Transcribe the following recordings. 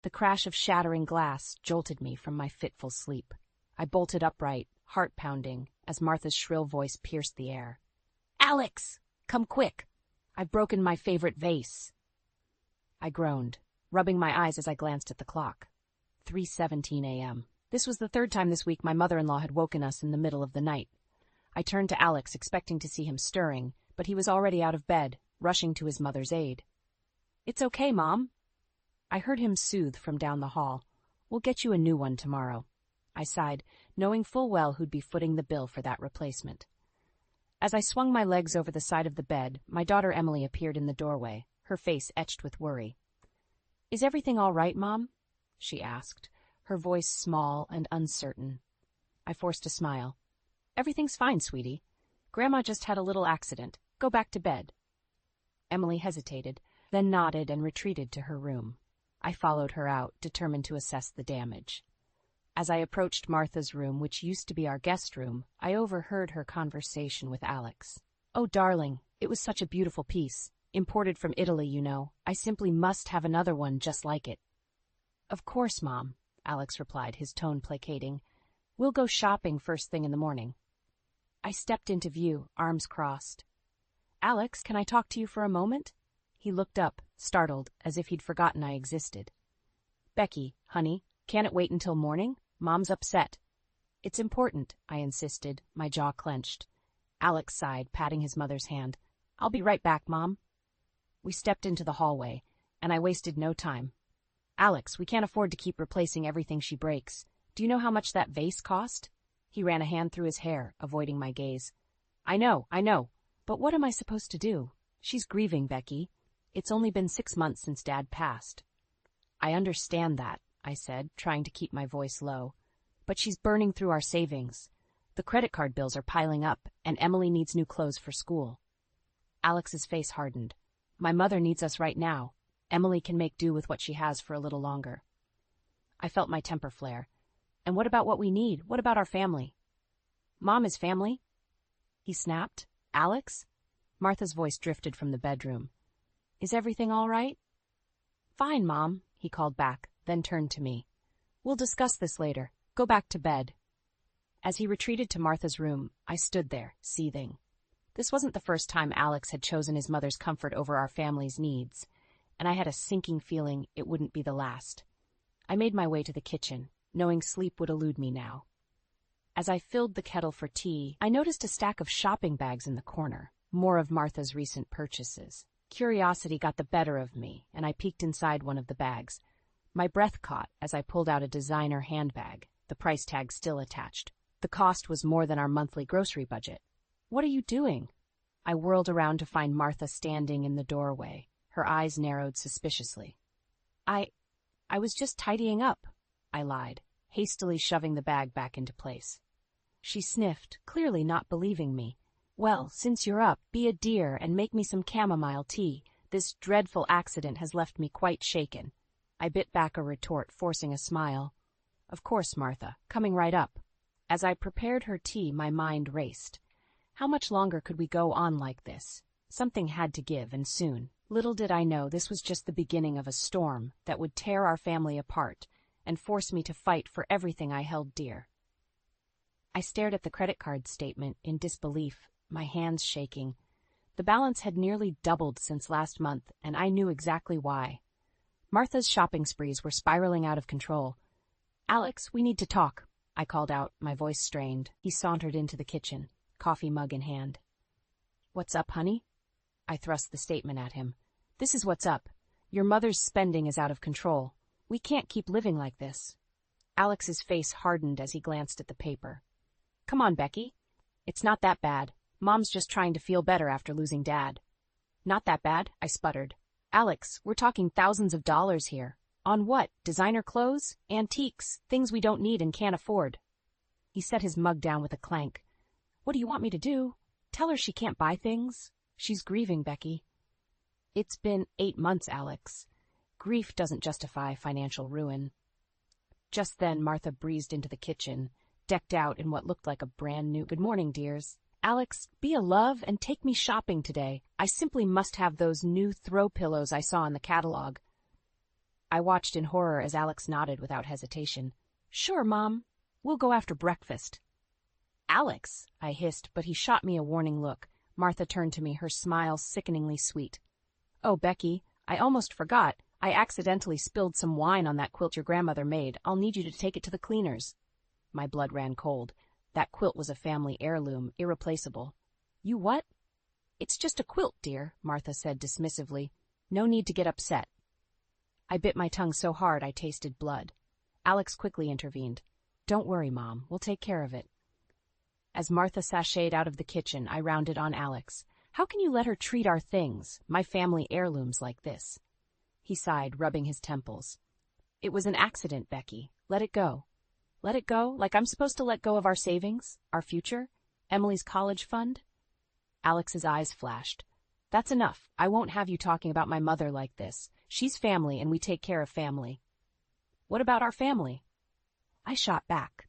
The crash of shattering glass jolted me from my fitful sleep. I bolted upright, heart pounding, as Martha's shrill voice pierced the air. "Alex! Come quick! I've broken my favorite vase." I groaned, rubbing my eyes as I glanced at the clock. 3:17 a.m. This was the third time this week my mother-in-law had woken us in the middle of the night. I turned to Alex, expecting to see him stirring, but he was already out of bed, rushing to his mother's aid. "It's okay, Mom." I heard him soothe from down the hall. "We'll get you a new one tomorrow." I sighed, knowing full well who'd be footing the bill for that replacement. As I swung my legs over the side of the bed, my daughter Emily appeared in the doorway, her face etched with worry. "Is everything all right, Mom?" she asked, her voice small and uncertain. I forced a smile. "Everything's fine, sweetie. Grandma just had a little accident. Go back to bed." Emily hesitated, then nodded and retreated to her room. I followed her out, determined to assess the damage. As I approached Martha's room, which used to be our guest room, I overheard her conversation with Alex. "Oh, darling, it was such a beautiful piece. Imported from Italy, you know. I simply must have another one just like it." "Of course, Mom," Alex replied, his tone placating. "We'll go shopping first thing in the morning." I stepped into view, arms crossed. "Alex, can I talk to you for a moment?" He looked up, startled, as if he'd forgotten I existed. "Becky, honey, can't it wait until morning? Mom's upset." "It's important," I insisted, my jaw clenched. Alex sighed, patting his mother's hand. "I'll be right back, Mom." We stepped into the hallway, and I wasted no time. "Alex, we can't afford to keep replacing everything she breaks. Do you know how much that vase cost?" He ran a hand through his hair, avoiding my gaze. I know. But what am I supposed to do? She's grieving, Becky. It's only been 6 months since Dad passed." "I understand that," I said, trying to keep my voice low. "But she's burning through our savings. The credit card bills are piling up, and Emily needs new clothes for school." Alex's face hardened. "My mother needs us right now. Emily can make do with what she has for a little longer." I felt my temper flare. "And what about what we need? What about our family?" "Mom is family," he snapped. "Alex?" Martha's voice drifted from the bedroom. "Is everything all right?" "Fine, Mom," he called back, then turned to me. "We'll discuss this later. Go back to bed." As he retreated to Martha's room, I stood there, seething. This wasn't the first time Alex had chosen his mother's comfort over our family's needs, and I had a sinking feeling it wouldn't be the last. I made my way to the kitchen, knowing sleep would elude me now. As I filled the kettle for tea, I noticed a stack of shopping bags in the corner, more of Martha's recent purchases. Curiosity got the better of me, and I peeked inside one of the bags. My breath caught as I pulled out a designer handbag, the price tag still attached. The cost was more than our monthly grocery budget. "What are you doing?" I whirled around to find Martha standing in the doorway, her eyes narrowed suspiciously. I was just tidying up," I lied, hastily shoving the bag back into place. She sniffed, clearly not believing me. "Well, since you're up, be a dear and make me some chamomile tea. This dreadful accident has left me quite shaken." I bit back a retort, forcing a smile. "Of course, Martha, coming right up." As I prepared her tea, my mind raced. How much longer could we go on like this? Something had to give, and soon. Little did I know this was just the beginning of a storm that would tear our family apart and force me to fight for everything I held dear. I stared at the credit card statement in disbelief, my hands shaking. The balance had nearly doubled since last month, and I knew exactly why. Martha's shopping sprees were spiraling out of control. "Alex, we need to talk," I called out, my voice strained. He sauntered into the kitchen, coffee mug in hand. "What's up, honey?" I thrust the statement at him. "This is what's up. Your mother's spending is out of control. We can't keep living like this." Alex's face hardened as he glanced at the paper. "Come on, Becky. It's not that bad. Mom's just trying to feel better after losing Dad." "Not that bad," I sputtered. "Alex, we're talking thousands of dollars here. On what? Designer clothes? Antiques? Things we don't need and can't afford." He set his mug down with a clank. "What do you want me to do? Tell her she can't buy things. She's grieving, Becky." "It's been 8 months, Alex. Grief doesn't justify financial ruin." Just then, Martha breezed into the kitchen, decked out in what looked like a brand new "Good morning, dears. Alex, be a love and take me shopping today. I simply must have those new throw pillows I saw in the catalog." I watched in horror as Alex nodded without hesitation. Sure, Mom. We'll go after breakfast. Alex, I hissed, but he shot me a warning look. Martha turned to me, her smile sickeningly sweet. Oh, Becky, I almost forgot. I accidentally spilled some wine on that quilt your grandmother made. I'll need you to take it to the cleaners. My blood ran cold. That quilt was a family heirloom, irreplaceable. You what? It's just a quilt, dear, Martha said dismissively. No need to get upset. I bit my tongue so hard I tasted blood. Alex quickly intervened. Don't worry, Mom. We'll take care of it. As Martha sashayed out of the kitchen, I rounded on Alex. How can you let her treat our things, my family heirlooms, like this? He sighed, rubbing his temples. It was an accident, Becky. Let it go. Let it go? Like I'm supposed to let go of our savings? Our future? Emily's college fund? Alex's eyes flashed. That's enough. I won't have you talking about my mother like this. She's family, and we take care of family. What about our family? I shot back.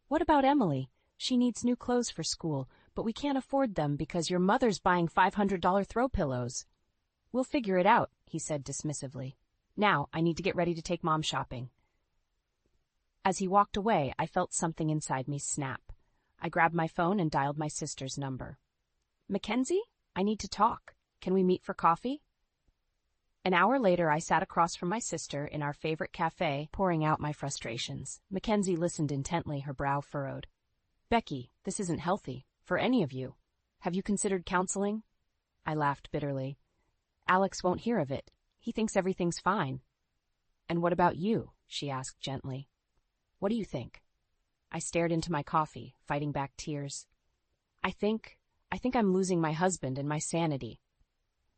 What about Emily? She needs new clothes for school, but we can't afford them because your mother's buying $500 throw pillows. We'll figure it out, he said dismissively. Now, I need to get ready to take Mom shopping. As he walked away, I felt something inside me snap. I grabbed my phone and dialed my sister's number. Mackenzie? I need to talk. Can we meet for coffee? An hour later, I sat across from my sister in our favorite cafe, pouring out my frustrations. Mackenzie listened intently, her brow furrowed. Becky, this isn't healthy, for any of you. Have you considered counseling? I laughed bitterly. Alex won't hear of it. He thinks everything's fine. And what about you? She asked gently. What do you think? I stared into my coffee, fighting back tears. I think I'm losing my husband and my sanity.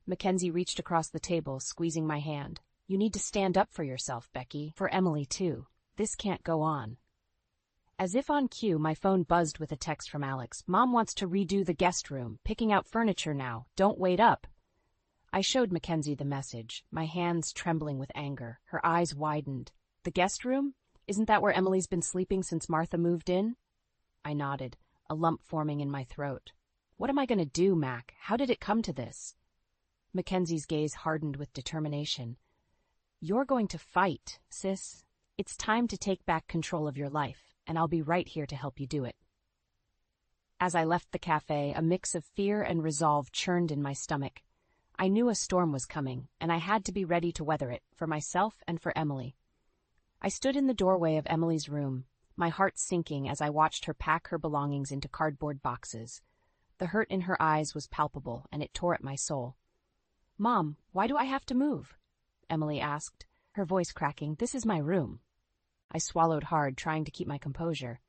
Mackenzie reached across the table, squeezing my hand. You need to stand up for yourself, Becky. For Emily, too. This can't go on. As if on cue, my phone buzzed with a text from Alex. Mom wants to redo the guest room, picking out furniture now. Don't wait up. I showed Mackenzie the message, my hands trembling with anger. Her eyes widened. The guest room? Isn't that where Emily's been sleeping since Martha moved in? I nodded, a lump forming in my throat. What am I going to do, Mac? How did it come to this? Mackenzie's gaze hardened with determination. You're going to fight, sis. It's time to take back control of your life, and I'll be right here to help you do it. As I left the cafe, a mix of fear and resolve churned in my stomach. I knew a storm was coming, and I had to be ready to weather it, for myself and for Emily. I stood in the doorway of Emily's room, my heart sinking as I watched her pack her belongings into cardboard boxes. The hurt in her eyes was palpable, and it tore at my soul. Mom, why do I have to move? Emily asked, her voice cracking. This is my room. I swallowed hard, trying to keep my composure.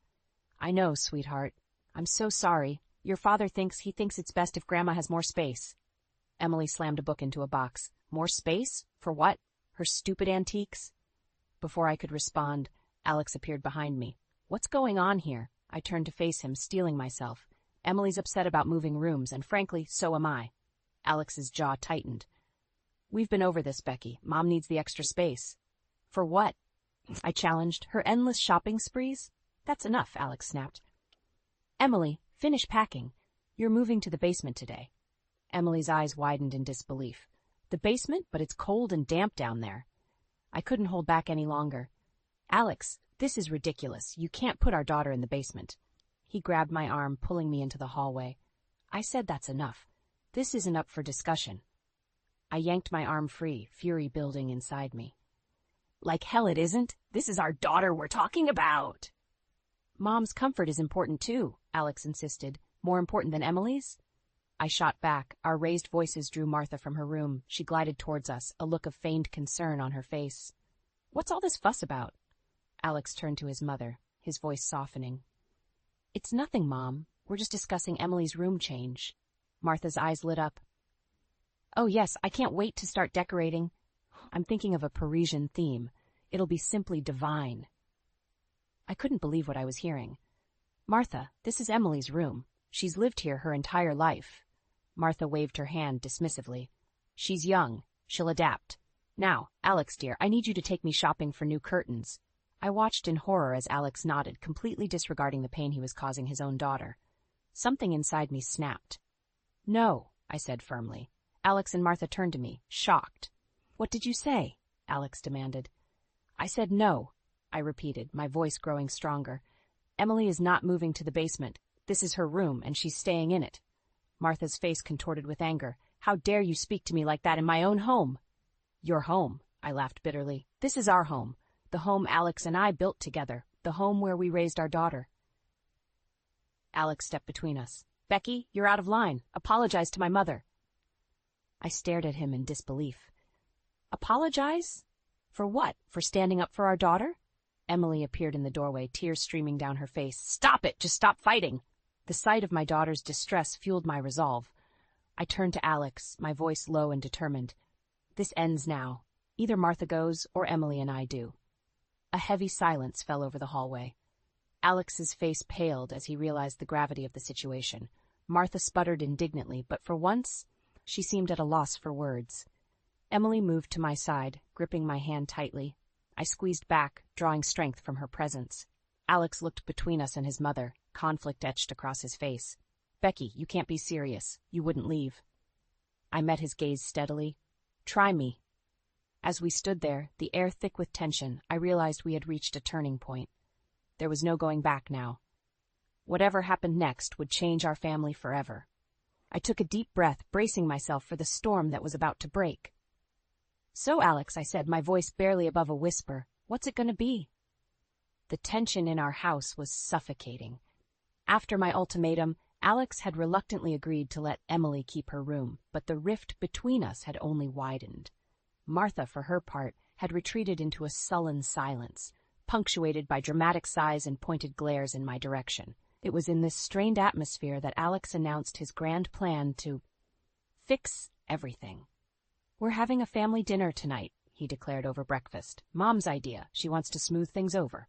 I know, sweetheart. I'm so sorry. Your father thinks it's best if Grandma has more space. Emily slammed a book into a box. More space? For what? Her stupid antiques? Before I could respond, Alex appeared behind me. What's going on here? I turned to face him, steeling myself. Emily's upset about moving rooms, and frankly, so am I. Alex's jaw tightened. We've been over this, Becky. Mom needs the extra space. For what? I challenged. Her endless shopping sprees? That's enough, Alex snapped. Emily, finish packing. You're moving to the basement today. Emily's eyes widened in disbelief. The basement? But it's cold and damp down there. I couldn't hold back any longer. Alex, this is ridiculous. You can't put our daughter in the basement. He grabbed my arm, pulling me into the hallway. I said that's enough. This isn't up for discussion. I yanked my arm free, fury building inside me. Like hell it isn't. This is our daughter we're talking about. Mom's comfort is important too, Alex insisted. More important than Emily's? I shot back. Our raised voices drew Martha from her room. She glided towards us, a look of feigned concern on her face. What's all this fuss about? Alex turned to his mother, his voice softening. It's nothing, Mom. We're just discussing Emily's room change. Martha's eyes lit up. Oh yes, I can't wait to start decorating. I'm thinking of a Parisian theme. It'll be simply divine. I couldn't believe what I was hearing. Martha, this is Emily's room. She's lived here her entire life. Martha waved her hand dismissively. She's young. She'll adapt. Now, Alex dear, I need you to take me shopping for new curtains. I watched in horror as Alex nodded, completely disregarding the pain he was causing his own daughter. Something inside me snapped. No, I said firmly. Alex and Martha turned to me, shocked. What did you say? Alex demanded. I said no, I repeated, my voice growing stronger. Emily is not moving to the basement. This is her room, and she's staying in it. Martha's face contorted with anger. How dare you speak to me like that in my own home? Your home, I laughed bitterly. This is our home. The home Alex and I built together. The home where we raised our daughter. Alex stepped between us. Becky, you're out of line. Apologize to my mother. I stared at him in disbelief. Apologize? For what? For standing up for our daughter? Emily appeared in the doorway, tears streaming down her face. Stop it! Just stop fighting! The sight of my daughter's distress fueled my resolve. I turned to Alex, my voice low and determined. This ends now. Either Martha goes or Emily and I do. A heavy silence fell over the hallway. Alex's face paled as he realized the gravity of the situation. Martha sputtered indignantly, but for once, she seemed at a loss for words. Emily moved to my side, gripping my hand tightly. I squeezed back, drawing strength from her presence. Alex looked between us and his mother, conflict etched across his face. Becky, you can't be serious. You wouldn't leave. I met his gaze steadily. Try me. As we stood there, the air thick with tension, I realized we had reached a turning point. There was no going back now. Whatever happened next would change our family forever. I took a deep breath, bracing myself for the storm that was about to break. So, Alex, I said, my voice barely above a whisper, what's it going to be? The tension in our house was suffocating. After my ultimatum, Alex had reluctantly agreed to let Emily keep her room, but the rift between us had only widened. Martha, for her part, had retreated into a sullen silence, punctuated by dramatic sighs and pointed glares in my direction. It was in this strained atmosphere that Alex announced his grand plan to fix everything. We're having a family dinner tonight, he declared over breakfast. Mom's idea. She wants to smooth things over.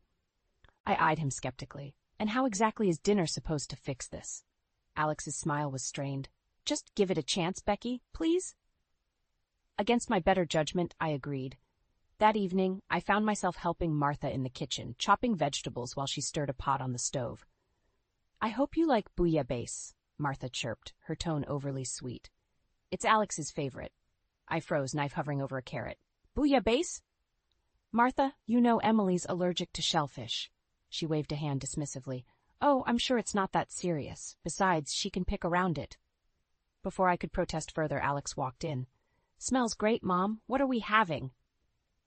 I eyed him skeptically. And how exactly is dinner supposed to fix this? Alex's smile was strained. Just give it a chance, Becky, please? Against my better judgment, I agreed. That evening, I found myself helping Martha in the kitchen, chopping vegetables while she stirred a pot on the stove. I hope you like bouillabaisse, Martha chirped, her tone overly sweet. It's Alex's favorite. I froze, knife hovering over a carrot. Bouillabaisse? Martha, you know Emily's allergic to shellfish. She waved a hand dismissively. Oh, I'm sure it's not that serious. Besides, she can pick around it. Before I could protest further, Alex walked in. Smells great, Mom. What are we having?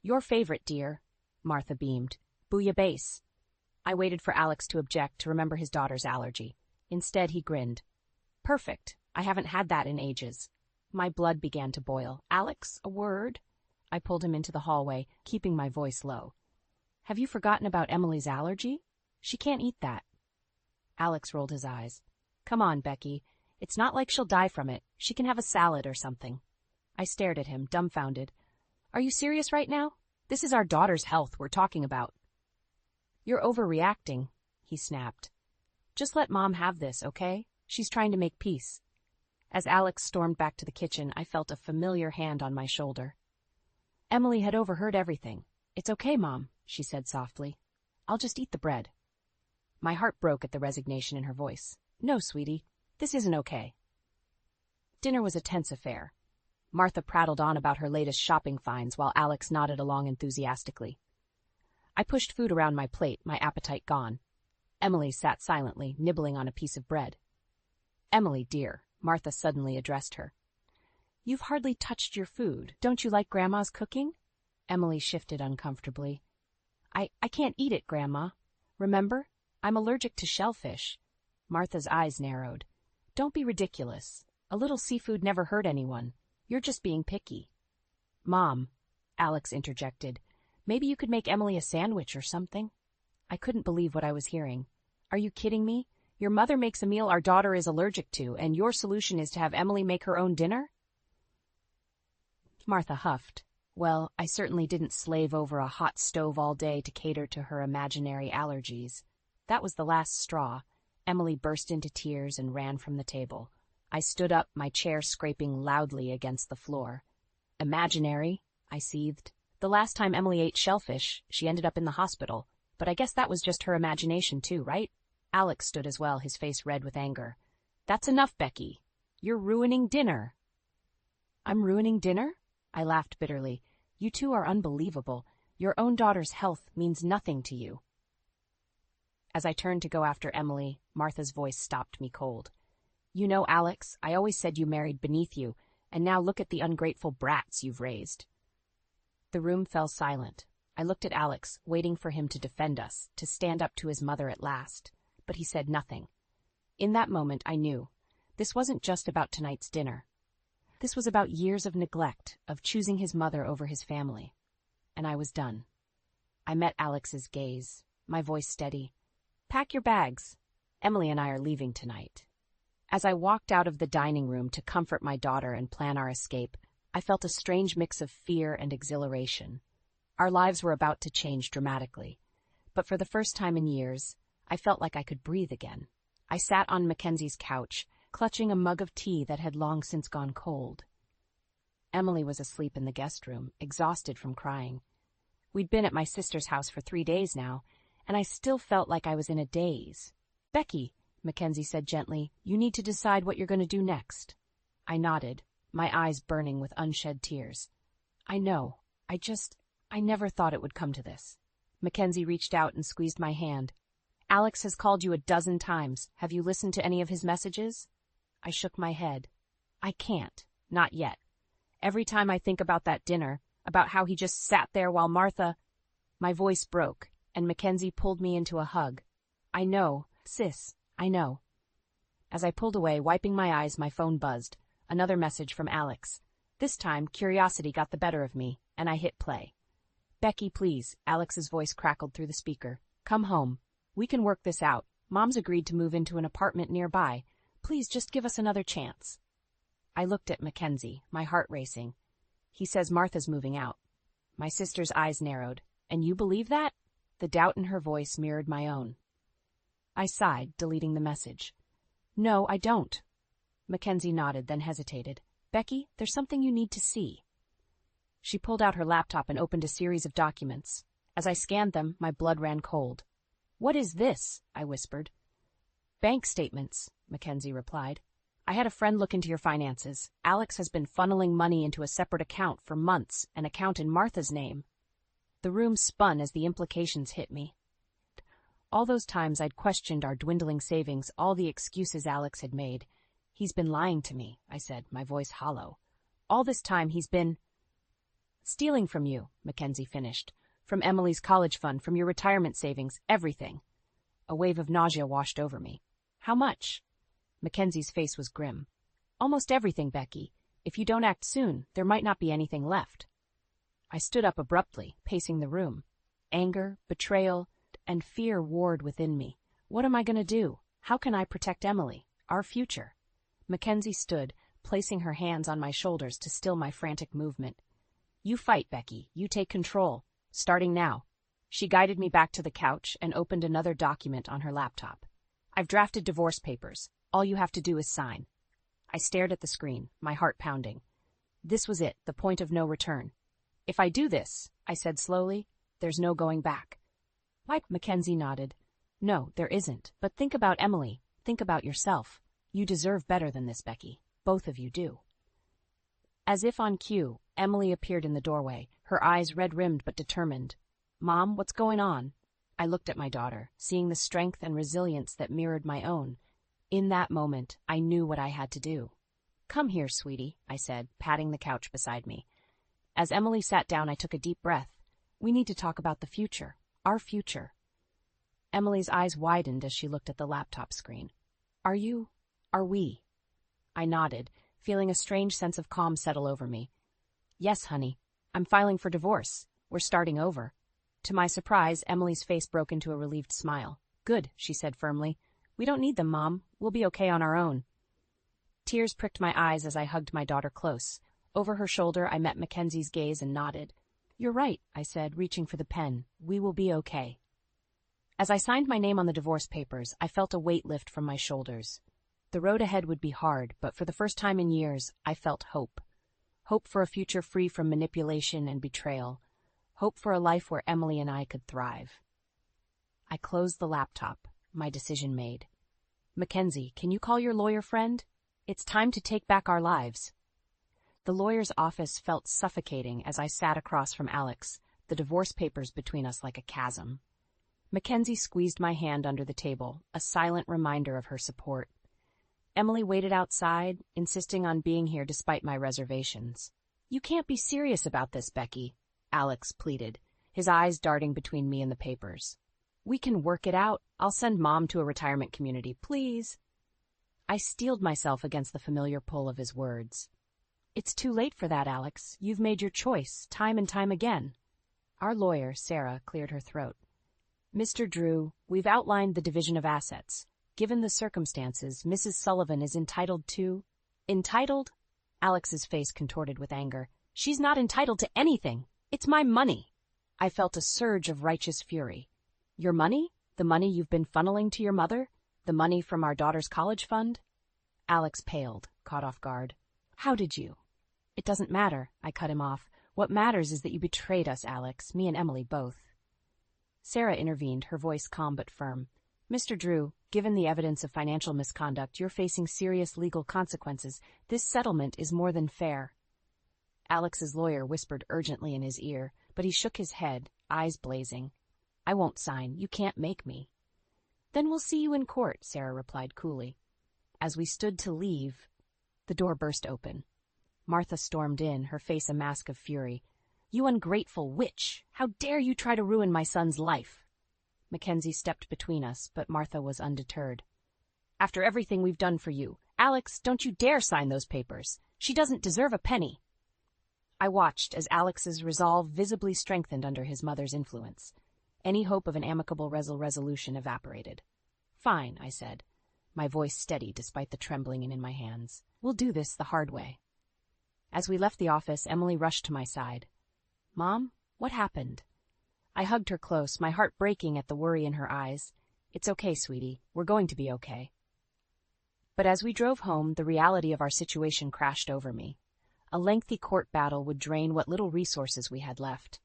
Your favorite, dear, Martha beamed. Bouillabaisse. I waited for Alex to object, to remember his daughter's allergy. Instead, he grinned. Perfect. I haven't had that in ages. My blood began to boil. Alex, a word? I pulled him into the hallway, keeping my voice low. Have you forgotten about Emily's allergy? She can't eat that. Alex rolled his eyes. Come on, Becky. It's not like she'll die from it. She can have a salad or something. I stared at him, dumbfounded. Are you serious right now? This is our daughter's health we're talking about. You're overreacting, he snapped. Just let Mom have this, okay? She's trying to make peace. As Alex stormed back to the kitchen, I felt a familiar hand on my shoulder. Emily had overheard everything. It's okay, Mom, she said softly. I'll just eat the bread. My heart broke at the resignation in her voice. No, sweetie, this isn't okay. Dinner was a tense affair. Martha prattled on about her latest shopping finds while Alex nodded along enthusiastically. I pushed food around my plate, my appetite gone. Emily sat silently, nibbling on a piece of bread. Emily, dear, Martha suddenly addressed her. You've hardly touched your food. Don't you like Grandma's cooking? Emily shifted uncomfortably. I can't eat it, Grandma. Remember? I'm allergic to shellfish. Martha's eyes narrowed. Don't be ridiculous. A little seafood never hurt anyone. You're just being picky. Mom, Alex interjected, maybe you could make Emily a sandwich or something? I couldn't believe what I was hearing. Are you kidding me? Your mother makes a meal our daughter is allergic to, and your solution is to have Emily make her own dinner? Martha huffed. Well, I certainly didn't slave over a hot stove all day to cater to her imaginary allergies. That was the last straw. Emily burst into tears and ran from the table. I stood up, my chair scraping loudly against the floor. Imaginary, I seethed. The last time Emily ate shellfish, she ended up in the hospital. But I guess that was just her imagination too, right? Alex stood as well, his face red with anger. That's enough, Becky. You're ruining dinner. I'm ruining dinner? I laughed bitterly. You two are unbelievable. Your own daughter's health means nothing to you. As I turned to go after Emily, Martha's voice stopped me cold. You know, Alex, I always said you married beneath you, and now look at the ungrateful brats you've raised. The room fell silent. I looked at Alex, waiting for him to defend us, to stand up to his mother at last, but he said nothing. In that moment, I knew. This wasn't just about tonight's dinner. This was about years of neglect, of choosing his mother over his family. And I was done. I met Alex's gaze, my voice steady. Pack your bags. Emily and I are leaving tonight. As I walked out of the dining room to comfort my daughter and plan our escape, I felt a strange mix of fear and exhilaration. Our lives were about to change dramatically, but for the first time in years, I felt like I could breathe again. I sat on Mackenzie's couch, clutching a mug of tea that had long since gone cold. Emily was asleep in the guest room, exhausted from crying. We'd been at my sister's house for 3 days now, and I still felt like I was in a daze. Becky, Mackenzie said gently, you need to decide what you're going to do next. I nodded, my eyes burning with unshed tears. I know. I never thought it would come to this. Mackenzie reached out and squeezed my hand. Alex has called you 12 times. Have you listened to any of his messages? I shook my head. I can't. Not yet. Every time I think about that dinner, about how he just sat there while Martha... My voice broke, and Mackenzie pulled me into a hug. I know, sis, I know. As I pulled away, wiping my eyes, my phone buzzed. Another message from Alex. This time, curiosity got the better of me, and I hit play. Becky, please, Alex's voice crackled through the speaker. Come home. We can work this out. Mom's agreed to move into an apartment nearby. Please just give us another chance. I looked at Mackenzie, my heart racing. He says Martha's moving out. My sister's eyes narrowed. And you believe that? The doubt in her voice mirrored my own. I sighed, deleting the message. No, I don't. Mackenzie nodded, then hesitated. Becky, there's something you need to see. She pulled out her laptop and opened a series of documents. As I scanned them, my blood ran cold. What is this? I whispered. Bank statements, Mackenzie replied. I had a friend look into your finances. Alex has been funneling money into a separate account for months, an account in Martha's name. The room spun as the implications hit me. All those times I'd questioned our dwindling savings, all the excuses Alex had made. He's been lying to me, I said, my voice hollow. All this time he's been... Stealing from you, Mackenzie finished. From Emily's college fund, from your retirement savings, everything. A wave of nausea washed over me. How much? Mackenzie's face was grim. Almost everything, Becky. If you don't act soon, there might not be anything left. I stood up abruptly, pacing the room. Anger, betrayal, and fear warred within me. What am I going to do? How can I protect Emily, our future? Mackenzie stood, placing her hands on my shoulders to still my frantic movement. You fight, Becky. You take control. Starting now. She guided me back to the couch and opened another document on her laptop. I've drafted divorce papers. All you have to do is sign. I stared at the screen, my heart pounding. This was it, the point of no return. If I do this, I said slowly, there's no going back. Mackenzie nodded. No, there isn't. But think about Emily. Think about yourself. You deserve better than this, Becky. Both of you do. As if on cue, Emily appeared in the doorway, her eyes red-rimmed but determined. Mom, what's going on? I looked at my daughter, seeing the strength and resilience that mirrored my own. In that moment, I knew what I had to do. Come here, sweetie, I said, patting the couch beside me. As Emily sat down, I took a deep breath. We need to talk about the future. Our future. Emily's eyes widened as she looked at the laptop screen. Are we? I nodded, feeling a strange sense of calm settle over me. Yes, honey. I'm filing for divorce. We're starting over. To my surprise, Emily's face broke into a relieved smile. Good, she said firmly. We don't need them, Mom. We'll be okay on our own. Tears pricked my eyes as I hugged my daughter close. Over her shoulder, I met Mackenzie's gaze and nodded. You're right, I said, reaching for the pen. We will be okay. As I signed my name on the divorce papers, I felt a weight lift from my shoulders. The road ahead would be hard, but for the first time in years, I felt hope. Hope for a future free from manipulation and betrayal. Hope for a life where Emily and I could thrive. I closed the laptop, my decision made. Mackenzie, can you call your lawyer friend? It's time to take back our lives. The lawyer's office felt suffocating as I sat across from Alex, the divorce papers between us like a chasm. Mackenzie squeezed my hand under the table, a silent reminder of her support. Emily waited outside, insisting on being here despite my reservations. "You can't be serious about this, Becky," Alex pleaded, his eyes darting between me and the papers. "We can work it out. I'll send Mom to a retirement community, please." I steeled myself against the familiar pull of his words. "It's too late for that, Alex. You've made your choice, time and time again." Our lawyer, Sarah, cleared her throat. "Mr. Drew, we've outlined the division of assets. Given the circumstances, Mrs. Sullivan is entitled to—" "Entitled?" Alex's face contorted with anger. "She's not entitled to anything. It's my money." I felt a surge of righteous fury. "Your money? The money you've been funneling to your mother? The money from our daughter's college fund?" Alex paled, caught off guard. "How did you?" "It doesn't matter," I cut him off. "What matters is that you betrayed us, Alex, me and Emily both." Sarah intervened, her voice calm but firm. "Mr. Drew, given the evidence of financial misconduct, you're facing serious legal consequences. This settlement is more than fair." Alex's lawyer whispered urgently in his ear, but he shook his head, eyes blazing. "I won't sign. You can't make me." "Then we'll see you in court," Sarah replied coolly. As we stood to leave, the door burst open. Martha stormed in, her face a mask of fury. "You ungrateful witch! How dare you try to ruin my son's life?" Mackenzie stepped between us, but Martha was undeterred. "After everything we've done for you, Alex, don't you dare sign those papers. She doesn't deserve a penny." I watched as Alex's resolve visibly strengthened under his mother's influence. Any hope of an amicable resolution evaporated. "Fine," I said, my voice steady despite the trembling in my hands. "We'll do this the hard way." As we left the office, Emily rushed to my side. "Mom, what happened?" I hugged her close, my heart breaking at the worry in her eyes. "It's okay, sweetie. We're going to be okay." But as we drove home, the reality of our situation crashed over me. A lengthy court battle would drain what little resources we had left.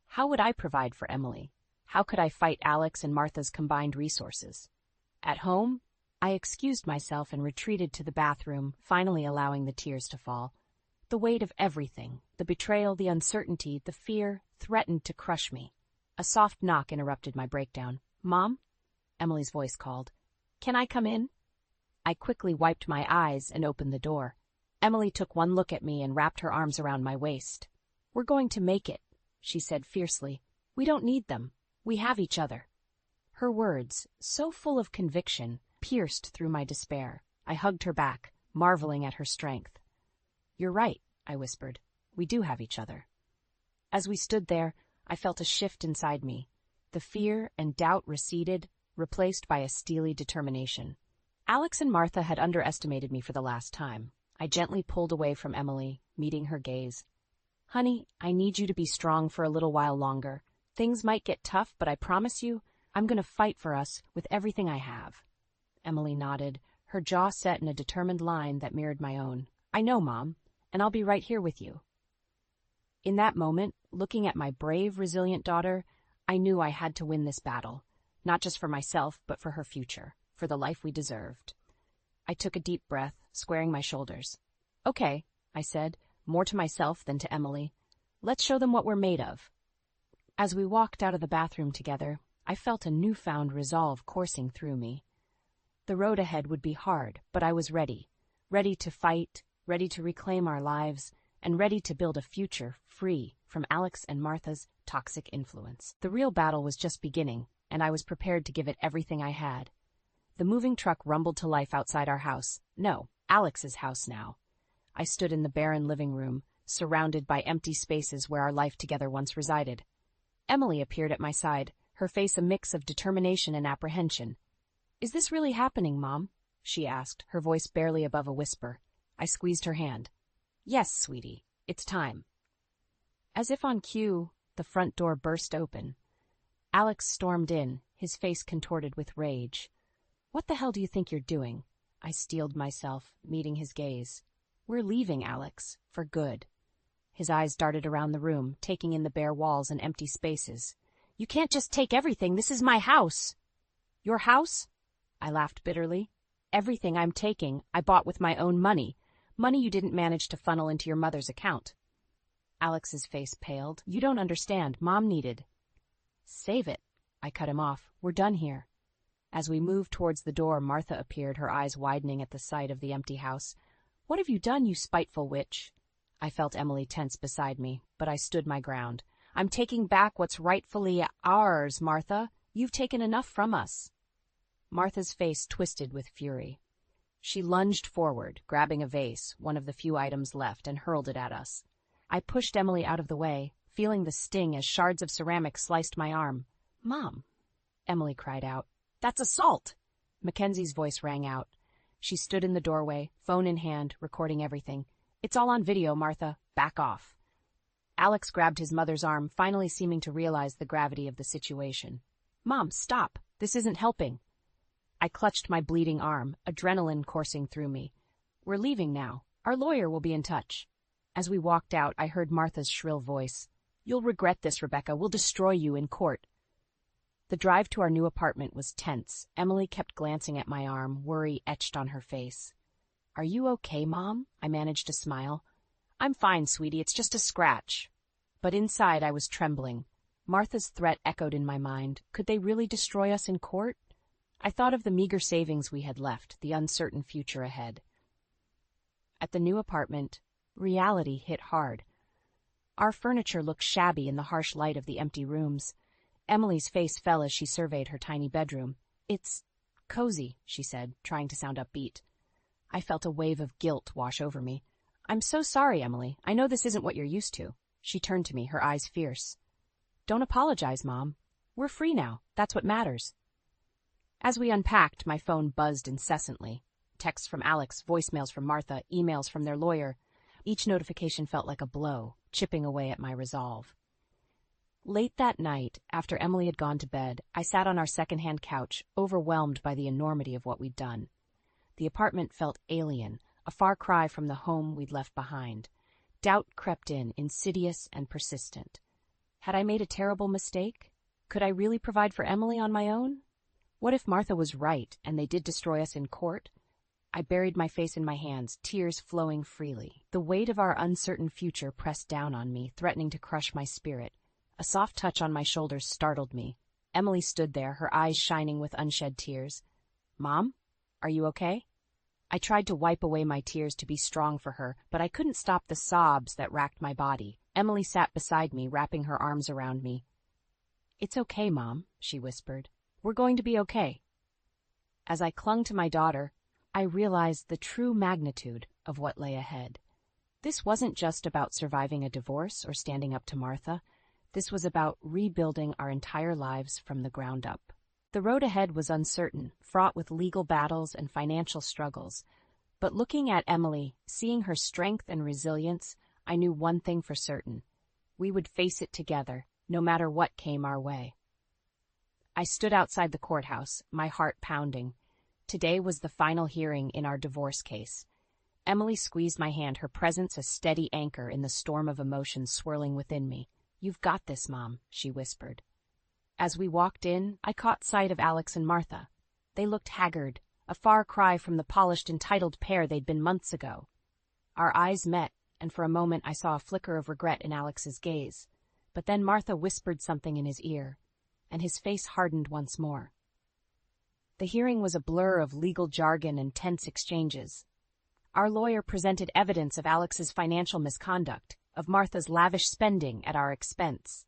How would I provide for Emily? How could I fight Alex and Martha's combined resources? At home, I excused myself and retreated to the bathroom, finally allowing the tears to fall. The weight of everything, the betrayal, the uncertainty, the fear, threatened to crush me. A soft knock interrupted my breakdown. "Mom?" Emily's voice called. "Can I come in?" I quickly wiped my eyes and opened the door. Emily took one look at me and wrapped her arms around my waist. "We're going to make it," she said fiercely. "We don't need them. We have each other." Her words, so full of conviction, pierced through my despair. I hugged her back, marveling at her strength. "You're right," I whispered. "We do have each other." As we stood there, I felt a shift inside me. The fear and doubt receded, replaced by a steely determination. Alex and Martha had underestimated me for the last time. I gently pulled away from Emily, meeting her gaze. "Honey, I need you to be strong for a little while longer. Things might get tough, but I promise you, I'm going to fight for us with everything I have." Emily nodded, her jaw set in a determined line that mirrored my own. "I know, Mom, and I'll be right here with you." In that moment, looking at my brave, resilient daughter, I knew I had to win this battle, not just for myself, but for her future, for the life we deserved. I took a deep breath, squaring my shoulders. "Okay," I said, more to myself than to Emily. "Let's show them what we're made of." As we walked out of the bathroom together, I felt a newfound resolve coursing through me. The road ahead would be hard, but I was ready to fight, ready to reclaim our lives, and ready to build a future free from Alex and Martha's toxic influence. The real battle was just beginning, and I was prepared to give it everything I had. The moving truck rumbled to life outside our house. No, Alex's house now. I stood in the barren living room, surrounded by empty spaces where our life together once resided. Emily appeared at my side, her face a mix of determination and apprehension. "Is this really happening, Mom?" she asked, her voice barely above a whisper. I squeezed her hand. "Yes, sweetie, it's time." As if on cue, the front door burst open. Alex stormed in, his face contorted with rage. "What the hell do you think you're doing?" I steeled myself, meeting his gaze. "We're leaving, Alex, for good." His eyes darted around the room, taking in the bare walls and empty spaces. "You can't just take everything. This is my house." "Your house?" I laughed bitterly. "Everything I'm taking, I bought with my own money. Money you didn't manage to funnel into your mother's account. Alex's face paled. You don't understand. Mom needed. Save it. I cut him off. We're done here. As we moved towards the door, Martha appeared, her eyes widening at the sight of the empty house. What have you done, you spiteful witch? I felt Emily tense beside me, but I stood my ground. I'm taking back what's rightfully ours, Martha. You've taken enough from us. Martha's face twisted with fury. She lunged forward, grabbing a vase, one of the few items left, and hurled it at us. I pushed Emily out of the way, feeling the sting as shards of ceramic sliced my arm. Mom, Emily cried out. That's assault! Mackenzie's voice rang out. She stood in the doorway, phone in hand, recording everything. It's all on video, Martha. Back off. Alex grabbed his mother's arm, finally seeming to realize the gravity of the situation. Mom, stop. This isn't helping. I clutched my bleeding arm, adrenaline coursing through me. We're leaving now. Our lawyer will be in touch. As we walked out, I heard Martha's shrill voice. You'll regret this, Rebecca. We'll destroy you in court. The drive to our new apartment was tense. Emily kept glancing at my arm, worry etched on her face. Are you okay, Mom? I managed to smile. I'm fine, sweetie. It's just a scratch. But inside I was trembling. Martha's threat echoed in my mind. Could they really destroy us in court? I thought of the meager savings we had left, the uncertain future ahead. At the new apartment, reality hit hard. Our furniture looked shabby in the harsh light of the empty rooms. Emily's face fell as she surveyed her tiny bedroom. It's cozy, she said, trying to sound upbeat. I felt a wave of guilt wash over me. I'm so sorry, Emily. I know this isn't what you're used to. She turned to me, her eyes fierce. Don't apologize, Mom. We're free now. That's what matters. As we unpacked, my phone buzzed incessantly. Texts from Alex, voicemails from Martha, emails from their lawyer. Each notification felt like a blow, chipping away at my resolve. Late that night, after Emily had gone to bed, I sat on our second-hand couch, overwhelmed by the enormity of what we'd done. The apartment felt alien, a far cry from the home we'd left behind. Doubt crept in, insidious and persistent. Had I made a terrible mistake? Could I really provide for Emily on my own? What if Martha was right, and they did destroy us in court? I buried my face in my hands, tears flowing freely. The weight of our uncertain future pressed down on me, threatening to crush my spirit. A soft touch on my shoulders startled me. Emily stood there, her eyes shining with unshed tears. Mom, are you okay? I tried to wipe away my tears to be strong for her, but I couldn't stop the sobs that racked my body. Emily sat beside me, wrapping her arms around me. It's okay, Mom, she whispered. We're going to be okay. As I clung to my daughter, I realized the true magnitude of what lay ahead. This wasn't just about surviving a divorce or standing up to Martha. This was about rebuilding our entire lives from the ground up. The road ahead was uncertain, fraught with legal battles and financial struggles. But looking at Emily, seeing her strength and resilience, I knew one thing for certain. We would face it together, no matter what came our way. I stood outside the courthouse, my heart pounding. Today was the final hearing in our divorce case. Emily squeezed my hand, her presence a steady anchor in the storm of emotions swirling within me. You've got this, Mom, she whispered. As we walked in, I caught sight of Alex and Martha. They looked haggard, a far cry from the polished, entitled pair they'd been months ago. Our eyes met, and for a moment I saw a flicker of regret in Alex's gaze. But then Martha whispered something in his ear, and his face hardened once more. The hearing was a blur of legal jargon and tense exchanges. Our lawyer presented evidence of Alex's financial misconduct, of Martha's lavish spending at our expense.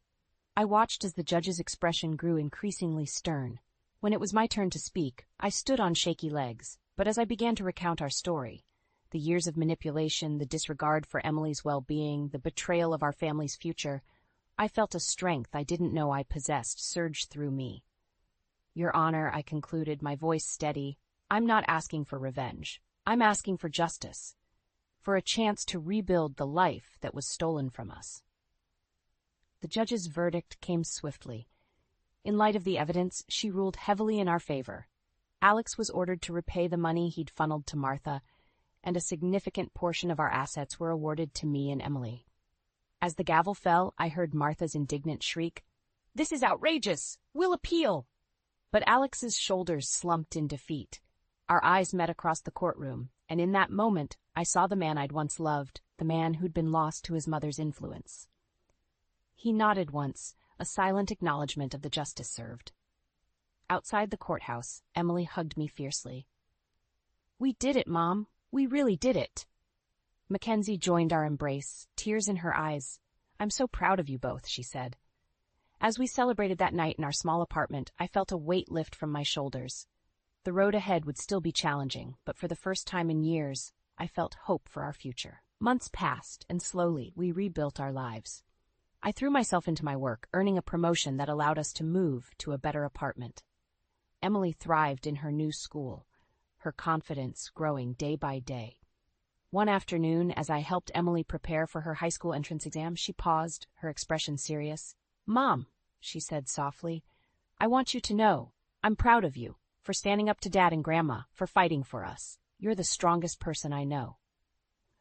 I watched as the judge's expression grew increasingly stern. When it was my turn to speak, I stood on shaky legs, but as I began to recount our story, the years of manipulation, the disregard for Emily's well-being, the betrayal of our family's future, I felt a strength I didn't know I possessed surge through me. Your Honor, I concluded, my voice steady, I'm not asking for revenge. I'm asking for justice, for a chance to rebuild the life that was stolen from us. The judge's verdict came swiftly. In light of the evidence, she ruled heavily in our favor. Alex was ordered to repay the money he'd funneled to Martha, and a significant portion of our assets were awarded to me and Emily. As the gavel fell, I heard Martha's indignant shriek, "This is outrageous! We'll appeal!" But Alex's shoulders slumped in defeat. Our eyes met across the courtroom, and in that moment, I saw the man I'd once loved, the man who'd been lost to his mother's influence. He nodded once, a silent acknowledgement of the justice served. Outside the courthouse, Emily hugged me fiercely. "We did it, Mom. We really did it." Mackenzie joined our embrace, tears in her eyes. "I'm so proud of you both," she said. As we celebrated that night in our small apartment, I felt a weight lift from my shoulders. The road ahead would still be challenging, but for the first time in years, I felt hope for our future. Months passed, and slowly we rebuilt our lives. I threw myself into my work, earning a promotion that allowed us to move to a better apartment. Emily thrived in her new school, her confidence growing day by day. One afternoon, as I helped Emily prepare for her high school entrance exam, she paused, her expression serious. "Mom," she said softly, "I want you to know, I'm proud of you, for standing up to Dad and Grandma, for fighting for us. You're the strongest person I know."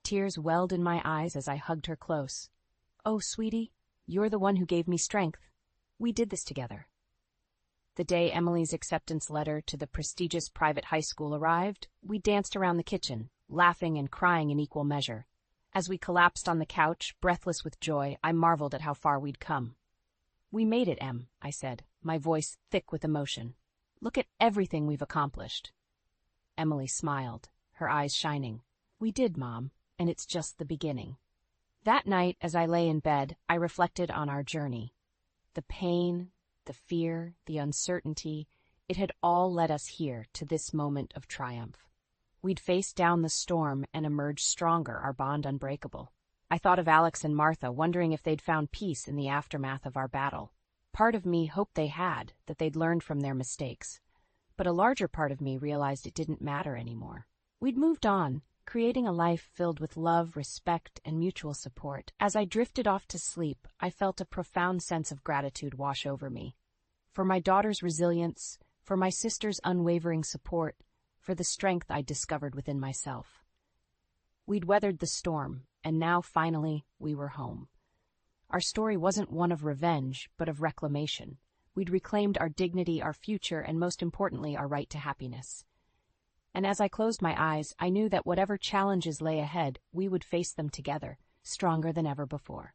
Tears welled in my eyes as I hugged her close. "Oh, sweetie, you're the one who gave me strength. We did this together." The day Emily's acceptance letter to the prestigious private high school arrived, we danced around the kitchen, laughing and crying in equal measure. As we collapsed on the couch, breathless with joy, I marveled at how far we'd come. "We made it, Em," I said, my voice thick with emotion. "Look at everything we've accomplished." Emily smiled, her eyes shining. "We did, Mom, and it's just the beginning." That night, as I lay in bed, I reflected on our journey. The pain, the fear, the uncertainty, it had all led us here to this moment of triumph. We'd faced down the storm and emerged stronger, our bond unbreakable. I thought of Alex and Martha, wondering if they'd found peace in the aftermath of our battle. Part of me hoped they had, that they'd learned from their mistakes. But a larger part of me realized it didn't matter anymore. We'd moved on, creating a life filled with love, respect, and mutual support. As I drifted off to sleep, I felt a profound sense of gratitude wash over me. For my daughter's resilience, for my sister's unwavering support, for the strength I'd discovered within myself. We'd weathered the storm, and now, finally, we were home. Our story wasn't one of revenge, but of reclamation. We'd reclaimed our dignity, our future, and most importantly, our right to happiness. And as I closed my eyes, I knew that whatever challenges lay ahead, we would face them together, stronger than ever before.